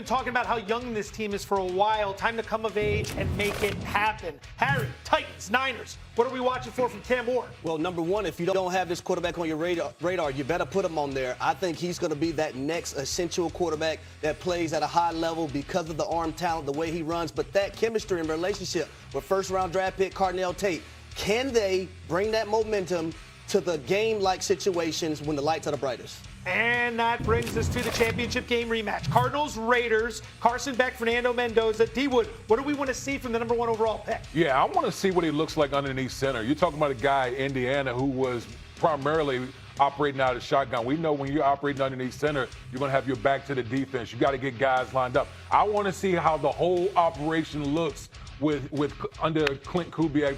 talking about how young this team is for a while. Time to come of age and make it happen. Harry, Titans, Niners. What are we watching for from Cam Ward? Well, number one, if you don't have this quarterback on your radar, you better put him on there. I think he's going to be that next essential quarterback that plays at a high level because of the arm talent, the way he runs. But that chemistry and relationship with first-round draft pick Cardinals Tate, can they bring that momentum to the game-like situations when the lights are the brightest? And that brings us to the championship game rematch. Cardinals, Raiders, Carson Beck, Fernando Mendoza. D-Wood, what do we want to see from the number one overall pick? Yeah, I want to see what he looks like underneath center. You're talking about a guy, Indiana, who was primarily operating out of shotgun. We know when you're operating underneath center, you're going to have your back to the defense. You got to get guys lined up. I want to see how the whole operation looks with under Clint Kubiak,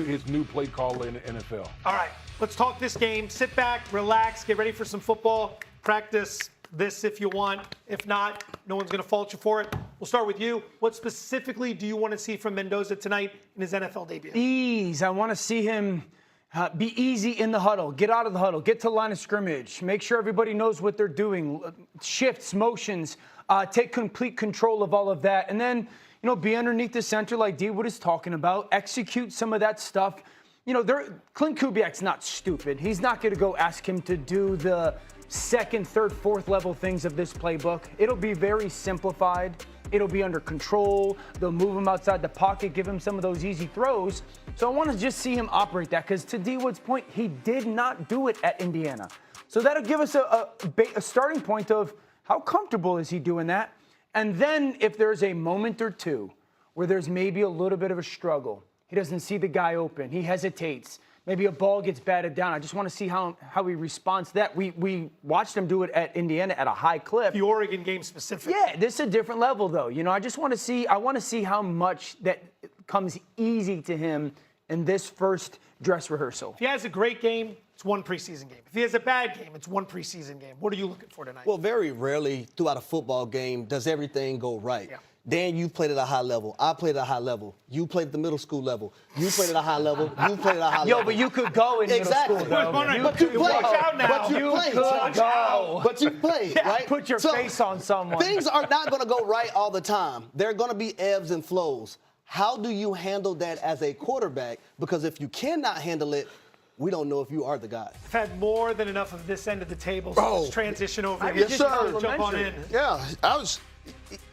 his new play caller in the NFL. All right. Let's talk this game. Sit back, relax, get ready for some football. Practice this if you want. If not, no one's going to fault you for it. We'll start with you. What specifically do you want to see from Mendoza tonight in his NFL debut? Ease. I want to see him be easy in the huddle. Get out of the huddle. Get to the line of scrimmage. Make sure everybody knows what they're doing. Shifts, motions. Take complete control of all of that. And then, be underneath the center like D-Wood is talking about. Execute some of that stuff. Clint Kubiak's not stupid. He's not going to go ask him to do the second, third, fourth level things of this playbook. It'll be very simplified. It'll be under control. They'll move him outside the pocket, give him some of those easy throws. So I want to just see him operate that because to D-Wood's point, he did not do it at Indiana. So that'll give us a starting point of how comfortable is he doing that? And then if there's a moment or two where there's maybe a little bit of a struggle, he doesn't see the guy open. He hesitates. Maybe a ball gets batted down. I just want to see how he responds to that. We watched him do it at Indiana at a high clip. The Oregon game specifically. Yeah, this is a different level, though. I just want to see. I want to see how much that comes easy to him in this first dress rehearsal. If he has a great game, it's one preseason game. If he has a bad game, it's one preseason game. What are you looking for tonight? Well, very rarely throughout a football game does everything go right. Yeah. Dan, you played at a high level. I played at a high level. You played at the middle school level. You played at a high level. You played at a high level. Yo, but you could go in exactly. middle school. But you played. Watch out now. But you played. But you played, right? Put your face on someone. Things are not going to go right all the time. There are going to be ebbs and flows. How do you handle that as a quarterback? Because if you cannot handle it, we don't know if you are the guy. I've had more than enough of this end of the table, so let's transition over here. Yes, sir. Jump on in. Yeah,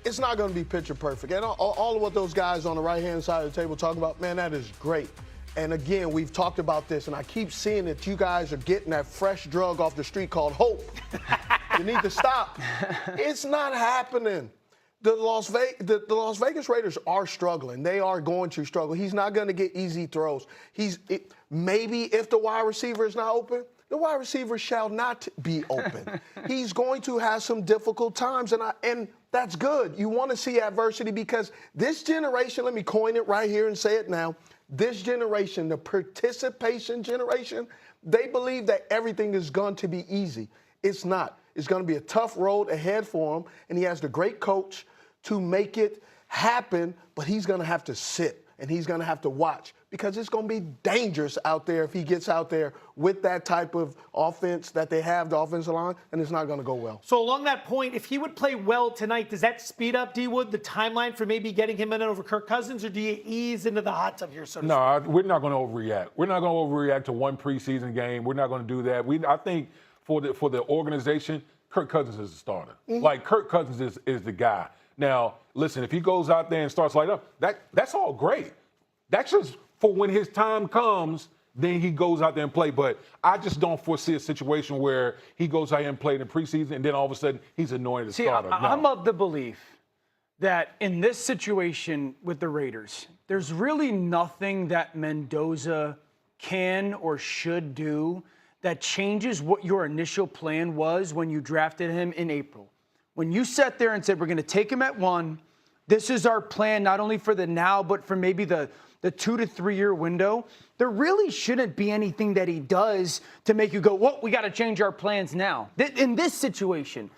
it's not going to be picture perfect. And all of what those guys on the right-hand side of the table talk about, man, that is great. And again, we've talked about this, and I keep seeing that you guys are getting that fresh drug off the street called hope. You need to stop. It's not happening. The Las Vegas Raiders are struggling. They are going to struggle. He's not going to get easy throws. Maybe if the wide receiver is not open, the wide receiver shall not be open. He's going to have some difficult times, and that's good. You want to see adversity because this generation, let me coin it right here and say it now, this generation, the participation generation, they believe that everything is going to be easy. It's not. It's going to be a tough road ahead for him, and he has the great coach to make it happen, but he's going to have to sit, and he's going to have to watch because it's going to be dangerous out there if he gets out there with that type of offense that they have, the offensive line, and it's not going to go well. So along that point, if he would play well tonight, does that speed up, D-Wood, the timeline for maybe getting him in over Kirk Cousins, or do you ease into the hot tub here? No, we're not going to overreact. We're not going to overreact to one preseason game. We're not going to do that. I think for the organization, Kirk Cousins is the starter. Mm-hmm. Like, Kirk Cousins is the guy. Now, listen, if he goes out there and starts light up, that's all great. That's just for when his time comes, then he goes out there and play. But I just don't foresee a situation where he goes out here and plays in the preseason, and then all of a sudden he's anointed the starter. I'm of the belief that in this situation with the Raiders, there's really nothing that Mendoza can or should do that changes what your initial plan was when you drafted him in April. When you sat there and said, we're going to take him at 1, this is our plan not only for the now, but for maybe the 2 to 3 year window, there really shouldn't be anything that he does to make you go, well, we got to change our plans now. In this situation,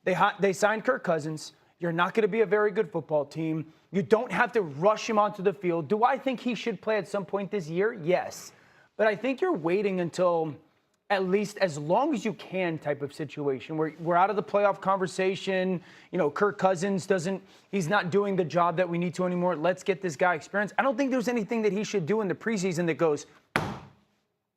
they signed Kirk Cousins. You're not going to be a very good football team. You don't have to rush him onto the field. Do I think he should play at some point this year? Yes. But I think you're waiting until at least as long as you can type of situation where we're out of the playoff conversation. You know, Kirk Cousins he's not doing the job that we need to anymore. Let's get this guy experience. I don't think there's anything that he should do in the preseason that goes,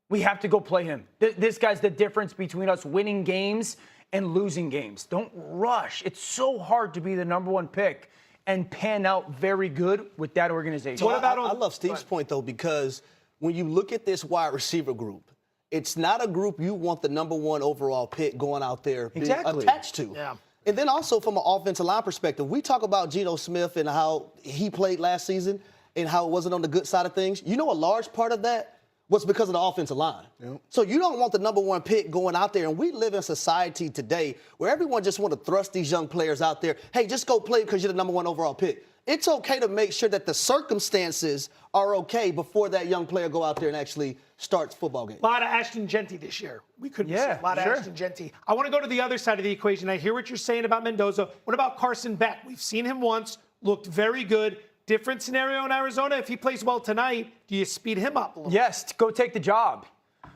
we have to go play him. This guy's the difference between us winning games and losing games. Don't rush. It's so hard to be the number one pick and pan out very good with that organization. So I love Steve's point, though, because when you look at this wide receiver group, it's not a group you want the number one overall pick going out there being attached to. Yeah. And then also from an offensive line perspective, we talk about Geno Smith and how he played last season and how it wasn't on the good side of things. You know, a large part of that was because of the offensive line. Yep. So you don't want the number one pick going out there. And we live in a society today where everyone just want to thrust these young players out there. Hey, just go play because you're the number one overall pick. It's okay to make sure that the circumstances are okay before that young player go out there and actually starts football game. A lot of Ashton Genty this year. We couldn't see a lot of Ashton Genty. I want to go to the other side of the equation. I hear what you're saying about Mendoza. What about Carson Beck? We've seen him once, looked very good. Different scenario in Arizona. If he plays well tonight, do you speed him up a little? Yes, go take the job.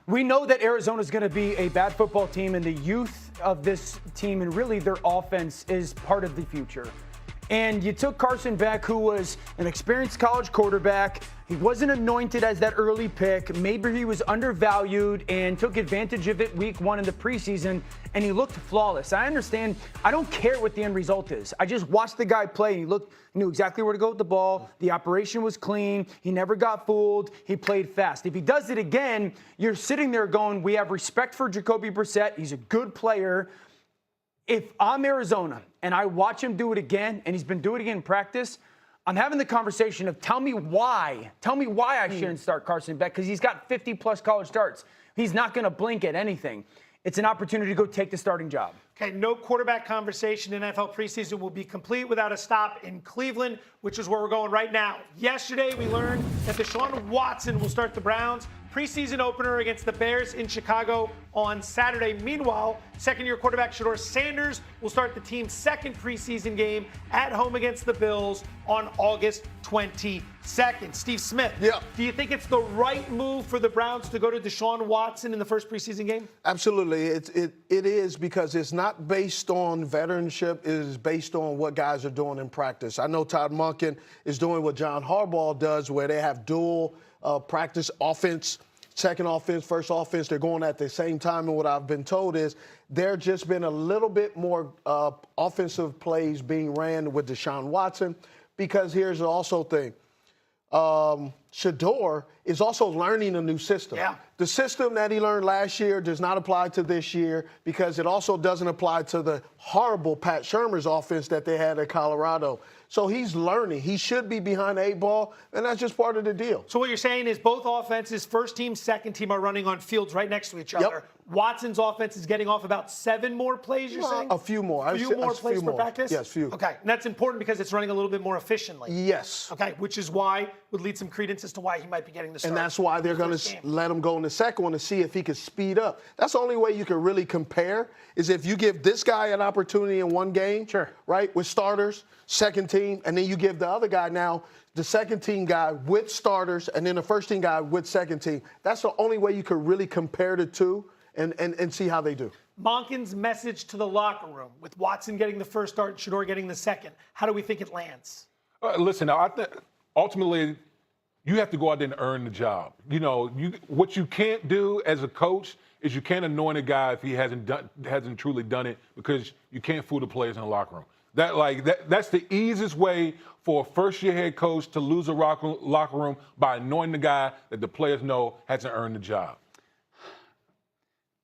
We know that Arizona is going to be a bad football team, and the youth of this team and really their offense is part of the future. And you took Carson Beck, who was an experienced college quarterback. He wasn't anointed as that early pick. Maybe he was undervalued and took advantage of it week one in the preseason, and he looked flawless. I understand. I don't care what the end result is. I just watched the guy play, and he knew exactly where to go with the ball. The operation was clean. He never got fooled. He played fast. If he does it again, you're sitting there going, we have respect for Jacoby Brissett. He's a good player. If I'm Arizona and I watch him do it again, and he's been doing it again in practice, I'm having the conversation of tell me why I shouldn't start Carson Beck, because he's got 50-plus college starts. He's not going to blink at anything. It's an opportunity to go take the starting job. Okay, no quarterback conversation in NFL preseason will be complete without a stop in Cleveland, which is where we're going right now. Yesterday, we learned that Deshaun Watson will start the Browns' preseason opener against the Bears in Chicago on Saturday. Meanwhile, second-year quarterback Shedeur Sanders will start the team's second preseason game at home against the Bills on August 22nd. Steve Smith, do you think it's the right move for the Browns to go to Deshaun Watson in the first preseason game? Absolutely. It is, because it's not based on veteranship. It is based on what guys are doing in practice. I know Todd Monken is doing what John Harbaugh does, where they have dual practice offense, second offense, first offense. They're going at the same time. And what I've been told is there just been a little bit more offensive plays being ran with Deshaun Watson, because here's also thing. Shedeur is also learning a new system. Yeah. The system that he learned last year does not apply to this year, because it also doesn't apply to the horrible Pat Shurmur's offense that they had at Colorado. So he's learning. He should be behind the 8 ball, and that's just part of the deal. So what you're saying is both offenses, first team, second team, are running on fields right next to each other. Watson's offense is getting off about 7 more plays, you're saying? A few more. A few more plays per practice? Yes, few. Okay, and that's important because it's running a little bit more efficiently. Yes. Okay, which is why, would lead some credence as to why he might be getting the start. And that's why they're going to let him go in the second one to see if he can speed up. That's the only way you can really compare, is if you give this guy an opportunity in one game, right, with starters, second team, and then you give the other guy now the second team guy with starters, and then the first team guy with second team. That's the only way you can really compare the two and see how they do. Monken's message to the locker room, with Watson getting the first start and Shedeur getting the second, how do we think it lands? Listen, I think ultimately you have to go out there and earn the job. You know, what you can't do as a coach is you can't anoint a guy if he hasn't truly done it, because you can't fool the players in the locker room. That's the easiest way for a first-year head coach to lose a locker room, by anointing the guy that the players know hasn't earned the job.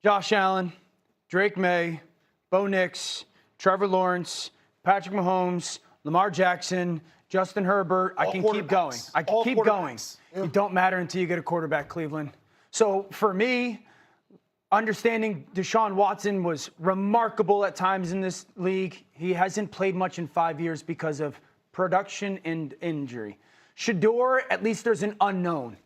Josh Allen, Drake May, Bo Nix, Trevor Lawrence, Patrick Mahomes, Lamar Jackson, Justin Herbert. I can keep going. I can keep going. Yeah. It don't matter until you get a quarterback, Cleveland. So for me, understanding Deshaun Watson was remarkable at times in this league. He hasn't played much in 5 years because of production and injury. Shedeur, at least there's an unknown.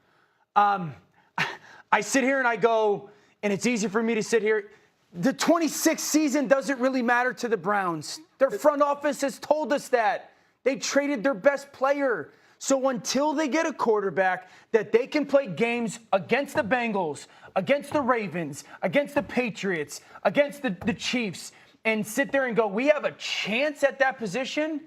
I sit here and I go, and it's easy for me to sit here. The 26th season doesn't really matter to the Browns. Their front office has told us that. They traded their best player. So until they get a quarterback that they can play games against the Bengals, against the Ravens, against the Patriots, against the Chiefs, and sit there and go, we have a chance at that position,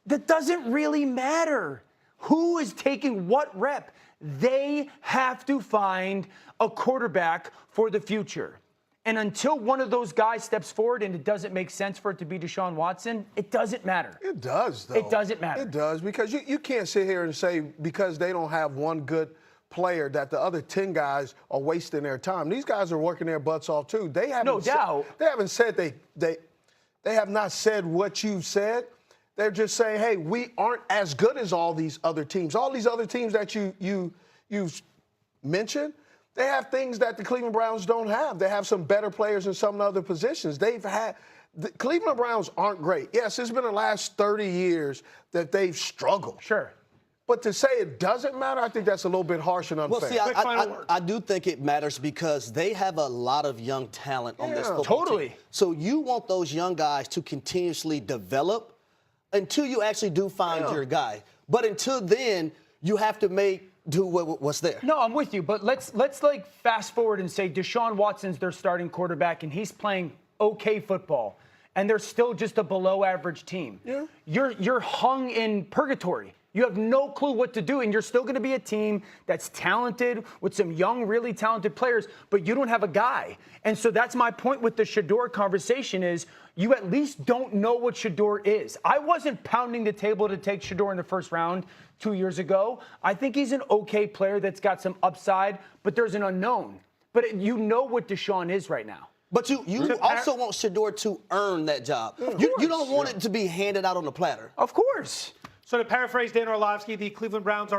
that doesn't really matter. Who is taking what rep? They have to find a quarterback for the future. And until one of those guys steps forward and it doesn't make sense for it to be Deshaun Watson, it doesn't matter. It does, though. It doesn't matter. It does, because you can't sit here and say because they don't have one good player that the other 10 guys are wasting their time. These guys are working their butts off, too. They haven't No doubt. They haven't said they have not said what you've said. They're just saying, hey, we aren't as good as all these other teams. All these other teams that you've mentioned, they have things that the Cleveland Browns don't have. They have some better players in some other positions. The Cleveland Browns aren't great. Yes, it's been the last 30 years that they've struggled. Sure. But to say it doesn't matter, I think that's a little bit harsh and unfair. Well, see, I do think it matters because they have a lot of young talent on this football team. So you want those young guys to continuously develop until you actually do find your guy. But until then, you have to do what's there. No, I'm with you, but let's like fast forward and say Deshaun Watson's their starting quarterback and he's playing okay football, and they're still just a below average team. Yeah. You're hung in purgatory. You have no clue what to do, and you're still going to be a team that's talented with some young, really talented players, but you don't have a guy. And so that's my point with the Shedeur conversation is you at least don't know what Shedeur is. I wasn't pounding the table to take Shedeur in the first round 2 years ago. I think he's an okay player that's got some upside, but there's an unknown. But you know what Deshaun is right now. But you also want Shedeur to earn that job. You don't want it to be handed out on the platter. Of course. So to paraphrase Dan Orlovsky, the Cleveland Browns are